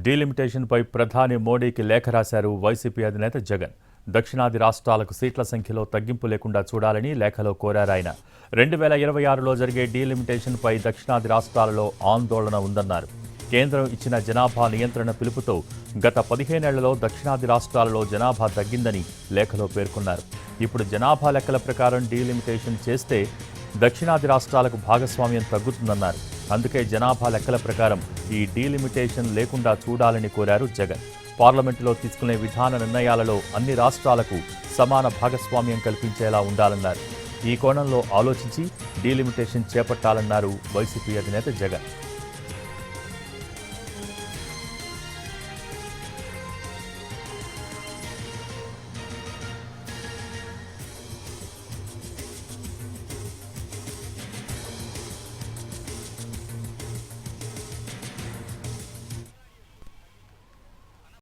డీలిమిటేషన్పై ప్రధాని మోడీకి లేఖ రాశారు వైసీపీ అధినేత జగన్. దక్షిణాది రాష్ట్రాలకు సీట్ల సంఖ్యలో తగ్గింపు లేకుండా చూడాలని లేఖలో కోరారు ఆయన. 2026లో జరిగే డీలిమిటేషన్పై దక్షిణాది రాష్ట్రాలలో ఆందోళన ఉందన్నారు. కేంద్రం ఇచ్చిన జనాభా నియంత్రణ పిలుపుతో గత 15 ఏళ్లలో దక్షిణాది రాష్ట్రాలలో జనాభా తగ్గిందని లేఖలో పేర్కొన్నారు. ఇప్పుడు జనాభా లెక్కల ప్రకారం డీలిమిటేషన్ చేస్తే దక్షిణాది రాష్ట్రాలకు భాగస్వామ్యం తగ్గుతుందన్నారు. అందుకే జనాభా లెక్కల ప్రకారం ఈ డీలిమిటేషన్ లేకుండా చూడాలని కోరారు జగన్. పార్లమెంటులో తీసుకునే విధాన నిర్ణయాలలో అన్ని రాష్ట్రాలకు సమాన భాగస్వామ్యం కల్పించేలా ఉండాలన్నారు. ఈ కోణంలో ఆలోచించి డీలిమిటేషన్ చేపట్టాలన్నారు వైసీపీ అధినేత జగన్.